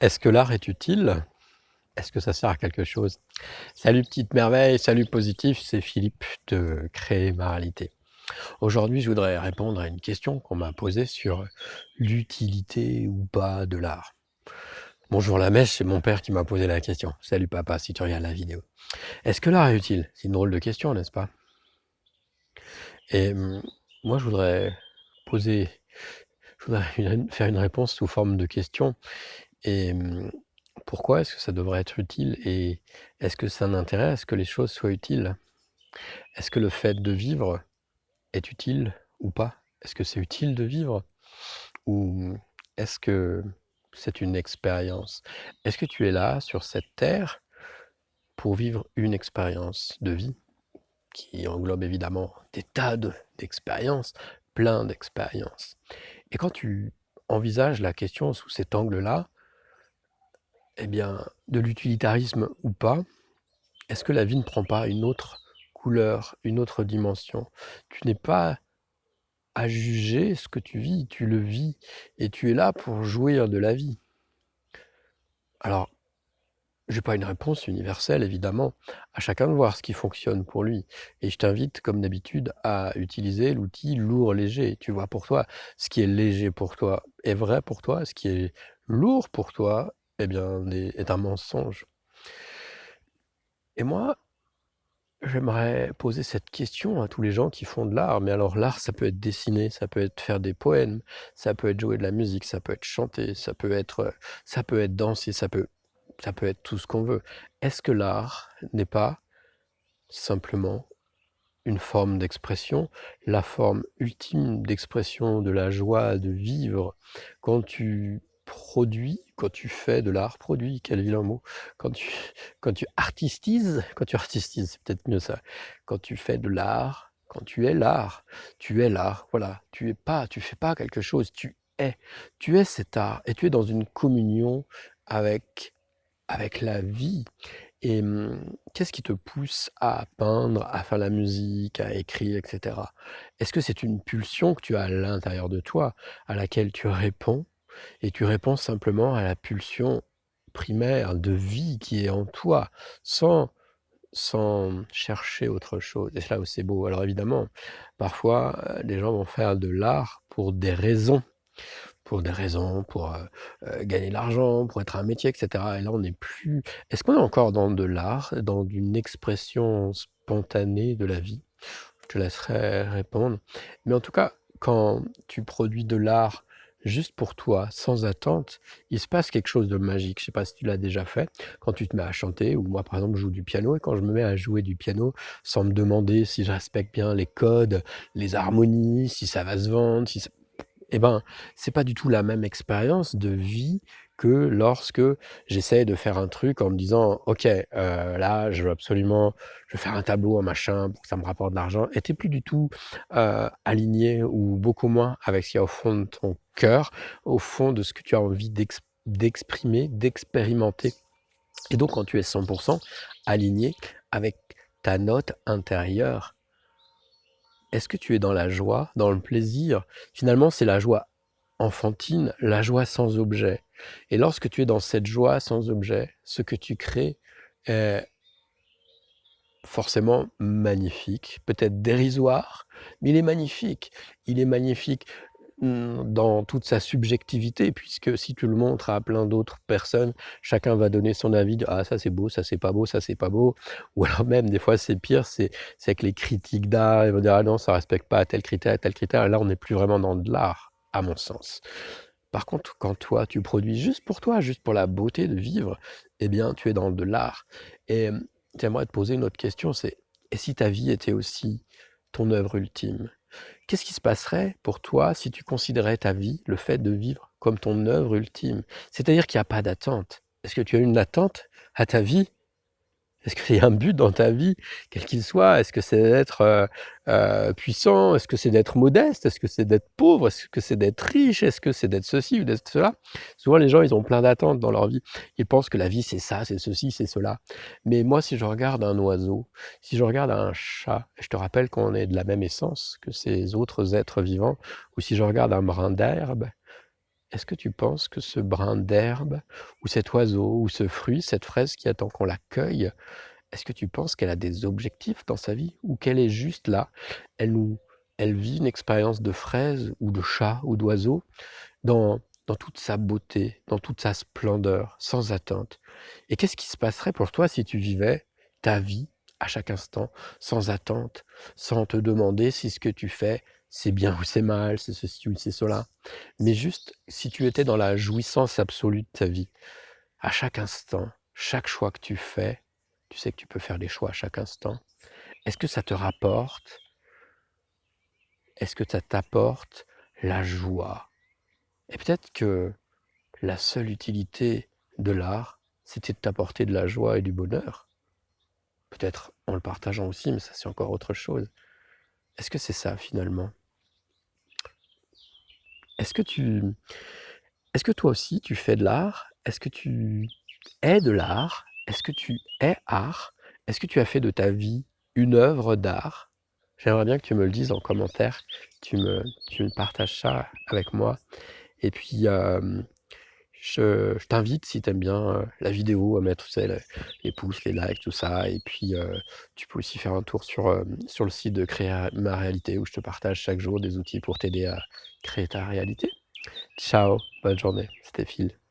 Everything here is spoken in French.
Est-ce que l'art est utile? Est-ce que ça sert à quelque chose? Salut petite merveille, salut positif, c'est Philippe de Créer ma réalité. Aujourd'hui, je voudrais répondre à une question qu'on m'a posée sur l'utilité ou pas de l'art. Bonjour la mèche, c'est mon père qui m'a posé la question. Salut papa, si tu regardes la vidéo. Est-ce que l'art est utile? C'est une drôle de question, n'est-ce pas? Et moi, poser, faire une réponse sous forme de question. Et pourquoi est-ce que ça devrait être utile et est-ce que c'est un intérêt à ce que les choses soient utiles? Est-ce que le fait de vivre est utile ou pas? Est-ce que c'est utile de vivre? Ou est-ce que c'est une expérience? Est-ce que tu es là, sur cette terre, pour vivre une expérience de vie qui englobe évidemment des tas d'expériences, plein d'expériences? Et quand tu envisages la question sous cet angle-là, eh bien, de l'utilitarisme ou pas, est-ce que la vie ne prend pas une autre couleur, une autre dimension? Tu n'es pas à juger ce que tu vis, tu le vis et tu es là pour jouir de la vie. Alors, j'ai pas une réponse universelle évidemment, à chacun de voir ce qui fonctionne pour lui et je t'invite comme d'habitude à utiliser l'outil lourd-léger. Tu vois, pour toi, ce qui est léger pour toi est vrai pour toi, ce qui est lourd pour toi, eh bien, est un mensonge. Et moi, j'aimerais poser cette question à tous les gens qui font de l'art, mais alors l'art, ça peut être dessiner, ça peut être faire des poèmes, ça peut être jouer de la musique, ça peut être chanter, ça peut être danser, ça peut être tout ce qu'on veut. Est-ce que l'art n'est pas simplement une forme d'expression, la forme ultime d'expression de la joie de vivre quand tu produis, quand tu fais de l'art, produit, quel vilain mot, quand tu, quand tu artistises, c'est peut-être mieux ça, quand tu fais de l'art, quand tu es l'art, voilà, tu fais pas quelque chose, tu es cet art, et tu es dans une communion avec, avec la vie, et qu'est-ce qui te pousse à peindre, à faire la musique, à écrire, et cetera? Est-ce que c'est une pulsion que tu as à l'intérieur de toi, à laquelle tu réponds et tu réponds simplement à la pulsion primaire de vie qui est en toi, sans chercher autre chose? Et c'est là où c'est beau. Alors évidemment, parfois, les gens vont faire de l'art pour des raisons, gagner de l'argent, pour être un métier, et cetera. Et là, on n'est plus est-ce qu'on est encore dans de l'art, dans une expression spontanée de la vie? Je te laisserai répondre. Mais en tout cas, quand tu produis de l'art juste pour toi, sans attente, il se passe quelque chose de magique. Je sais pas si tu l'as déjà fait, quand tu te mets à chanter ou moi, par exemple, je joue du piano et quand je me mets à jouer du piano sans me demander si je respecte bien les codes, les harmonies, si ça va se vendre, si ça eh ben, c'est pas du tout la même expérience de vie que lorsque j'essaie de faire un truc en me disant: «OK, là, je veux faire un tableau, un machin pour que ça me rapporte de l'argent» et tu es plus du tout, aligné ou beaucoup moins avec ce qu'il y a au fond de ton cœur, au fond de ce que tu as envie d'exprimer, d'expérimenter et donc quand tu es 100 aligné avec ta note intérieure, est-ce que tu es dans la joie, dans le plaisir? Finalement, c'est la joie enfantine, la joie sans objet. Et lorsque tu es dans cette joie sans objet, ce que tu crées est forcément magnifique, peut-être dérisoire, mais il est magnifique. Il est magnifique dans toute sa subjectivité, puisque si tu le montres à plein d'autres personnes, chacun va donner son avis, dire: «Ah ça c'est beau, ça c'est pas beau, ça c'est pas beau». Ou alors même des fois c'est pire, c'est avec les critiques d'art, ils vont dire: «Ah non, ça respecte pas tel critère» et là on n'est plus vraiment dans de l'art, à mon sens. Par contre, quand toi tu produis juste pour toi, juste pour la beauté de vivre, eh bien tu es dans de l'art. Et j'aimerais te poser une autre question, c'est: et si ta vie était aussi ton œuvre ultime? Qu'est-ce qui se passerait pour toi si tu considérais ta vie, le fait de vivre, comme ton œuvre ultime? C'est-à-dire qu'il y a pas d'attente. Est-ce que tu as une attente à ta vie? Est-ce qu'il y a un but dans ta vie, quel qu'il soit? Est-ce que c'est d'être, puissant? Est-ce que c'est d'être modeste? Est-ce que c'est d'être pauvre? Est-ce que c'est d'être riche? Est-ce que c'est d'être ceci ou d'être cela? Souvent les gens, ils ont plein d'attentes dans leur vie. Ils pensent que la vie c'est ça, c'est ceci, c'est cela. Mais moi, si je regarde un oiseau, si je regarde un chat, je te rappelle qu'on est de la même essence que ces autres êtres vivants, ou si je regarde un brin d'herbe, est-ce que tu penses que ce brin d'herbe ou cet oiseau ou ce fruit, cette fraise qui attend qu'on la cueille, est-ce que tu penses qu'elle a des objectifs dans sa vie ou qu'elle est juste là? Elle nous elle vit une expérience de fraise ou de chat ou d'oiseau dans toute sa beauté, dans toute sa splendeur, sans attente. Et qu'est-ce qui se passerait pour toi si tu vivais ta vie à chaque instant, sans attente, sans te demander si ce que tu fais, c'est bien ou c'est mal, c'est ceci ou c'est cela, mais juste si tu étais dans la jouissance absolue de ta vie, à chaque instant, chaque choix que tu fais, tu sais que tu peux faire des choix à chaque instant. Est-ce que ça te rapporte Est-ce que ça t'apporte la joie? Et peut-être que la seule utilité de l'art, c'était de t'apporter de la joie et du bonheur. Peut-être en le partageant aussi, mais ça c'est encore autre chose. Est-ce que c'est ça finalement? Est-ce que tu est-ce que toi aussi tu fais de l'art? Est-ce que tu es de l'art? Est-ce que tu es art? Est-ce que tu as fait de ta vie une œuvre d'art? J'aimerais bien que tu me le dises en commentaire, tu me partages ça avec moi et puis, je t'invite, si tu aimes bien, la vidéo, à mettre, tu sais, les pouces, les likes, tout ça et puis, tu peux aussi faire un tour sur le site de Créa ma réalité où je te partage chaque jour des outils pour t'aider à créer ta réalité. Ciao, bonne journée, c'était Phil.